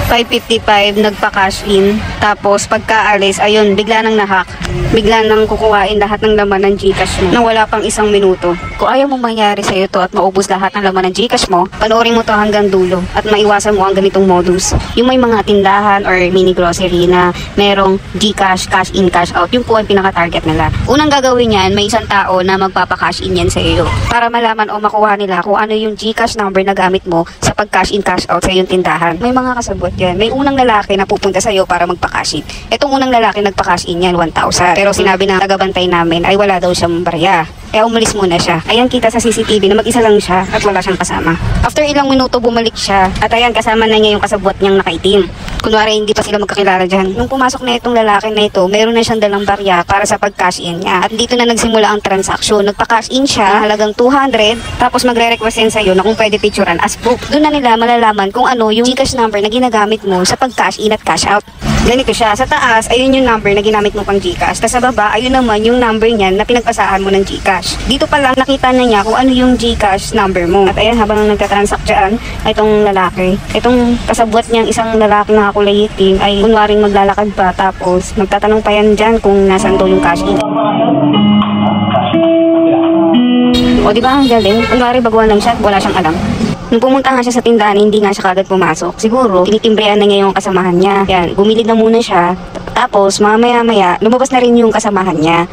5:55 nagpa-cash in. Tapos pagkaalis, ayun, bigla nang nahack. Bigla nang kukuhain lahat ng laman ng GCash mo nang wala pang isang minuto. Kung ayaw mong mangyari sa'yo to at maubos lahat ng laman ng GCash mo, panoorin mo to hanggang dulo at maiwasan mo ang ganitong modus. Yung may mga tindahan or mini grocery na merong GCash, cash in, cash out, yung po ang pinaka-target nila. Unang gagawin yan, may isang tao na magpapa-cash in yan sa iyo para malaman o makuha nila kung ano yung GCash number na gamit mo sa pag-cash in, cash out sa iyong tindahan. May mga kasabot yan. May unang lalaki na pupunta sa iyo para magpa-cash in. Itong unang lalaki nagpa-cash in yan, 1,000. Pero sinabi ng tagabantay namin ay wala daw siyang barya. Kaya umalis muna siya. Ayan, kita sa CCTV na mag-isa lang siya at wala siyang kasama. After ilang minuto, bumalik siya. At ayan, kasama na niya yung kasabot niyang nakaitim. Kunwari, hindi pa sila magkakilala dyan. Nung pumasok na itong lalaki na ito, meron na siyang dalang barya para sa pag-cash in niya. At dito na nagsimula ang transaksyon. Nagpa-cash in siya, halagang 200. Tapos magre-request yan sa'yo na kung pwede picturean as proof. Doon na nila malalaman kung ano yung GCash number na ginagamit mo sa pag-cash in at cash out. Ganito siya. Sa taas, ayun yung number na ginamit mo pang GCash. Tapos sa baba, ayun naman yung number niyan na pinagpasahan mo ng GCash. Dito pa lang, nakita na niya kung ano yung GCash number mo. At ayan, habang nagtatransact dyan, itong lalaki. Itong kasabot niyang isang lalaki na kulay itim ay kunwaring maglalakad pa. Tapos, magtatanong pa yan dyan kung nasan daw yung cash in. O diba, ang galing? Kunwari, baguhan lang siya at wala siyang alam. Nung pumunta nga siya sa tindahan, hindi nga siya kagad pumasok. Siguro, tinitimbrehan na niya yung kasamahan niya. Yan, bumili na muna siya. Tapos, mamaya-maya, lumabas na rin yung kasamahan niya.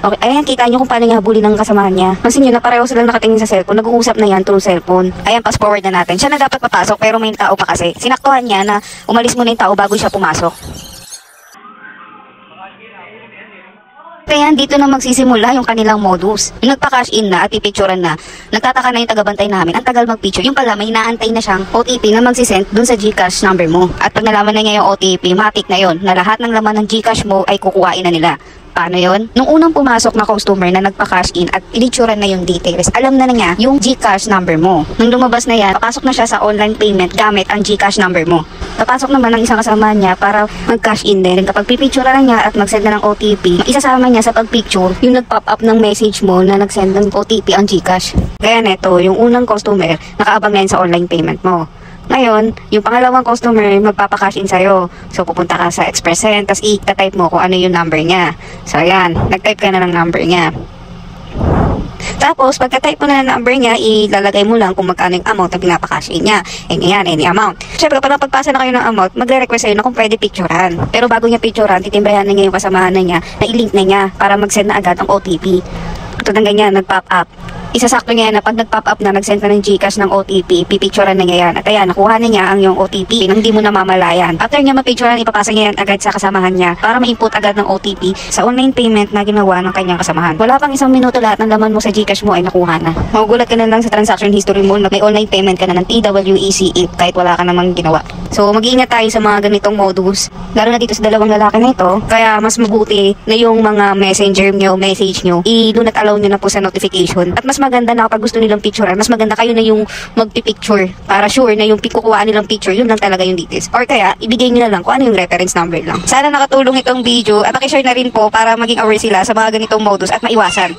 Okay, ayan, kita niyo kung paano niya habulin ng kasamahan niya. Pansin niyo na pareho silang nakatingin sa cellphone. Nag-uusap na yan through cellphone. Ayan, fast forward na natin. Siya na dapat papasok, pero may tao pa kasi. Sinaktuhan niya na umalis muna yung tao bago siya pumasok. Kaya dito na magsisimula yung kanilang modus. Yung nagpa-cash in na at pipicturean na, nagtataka na yung tagabantay namin, ang tagal mag-picture. Yung pala, may inaantay na siyang OTP na magsisend dun sa GCash number mo. At pag nalaman na niya yung OTP, matik na yon na lahat ng laman ng GCash mo ay kukuhain na nila. Paano yon? Nung unang pumasok na customer na nagpa-cash in at inicturean na yung details, alam na niya yung GCash number mo. Nung lumabas na yan, papasok na siya sa online payment gamit ang GCash number mo. Papasok naman ng isang kasama niya para mag-cash in din. Kapag pipicturean na niya at mag-send na ng OTP, isasama niya sa pag-picture yung nag-pop up ng message mo na nag-send ng OTP ang GCash. Kaya neto, yung unang customer, nakaabang na yun sa online payment mo. Ngayon, yung pangalawang customer magpapakash in sa'yo. So, pupunta ka sa Express Send, tapos i-type mo kung ano yung number niya. So, ayan, nag-type ka na ng number niya. Tapos, pagka-type mo na ng number niya, ilalagay mo lang kung magkano yung amount na pinapakash in niya. Any amount. Siyempre, kapag pagpasa na kayo ng amount, magre-request sa'yo na kung pwede picturean. Pero bago niya picturean, titimbrehan na niya yung kasamahan na niya na i-link na niya para mag-send na agad ang OTP. Ito ng ganyan, nag-pop up. Isasakto niya na pag nag-pop up na, nag-send na ng GCash ng OTP, pipicturean na niya yan. At ayan, nakuha na niya ang yung OTP nang hindi mo namamalayan. After niya mapicturean, ipapasa niya yan agad sa kasamahan niya para ma-input agad ng OTP sa online payment na ginawa ng kanyang kasamahan. Wala pang isang minuto, lahat ng laman mo sa GCash mo ay nakuha na. Magugulat ka na lang sa transaction history mo na may online payment ka na ng TWEC kahit wala ka namang ginawa. So, mag-iingat tayo sa mga ganitong modus. Lalo na dito sa dalawang lalaki na ito. Kaya mas mabuti na yung mga messenger nyo, message nyo, i-do not allow nyo na po sa notification. At mas maganda na kapag gusto nilang picturean, mas maganda kayo na yung magpipicture para sure na yung kukuhaan nilang picture, yun lang talaga yung details. Or kaya, ibigay nyo na lang kung ano yung reference number lang. Sana nakatulong itong video at pakishare na rin po para maging aware sila sa mga ganitong modus at maiwasan.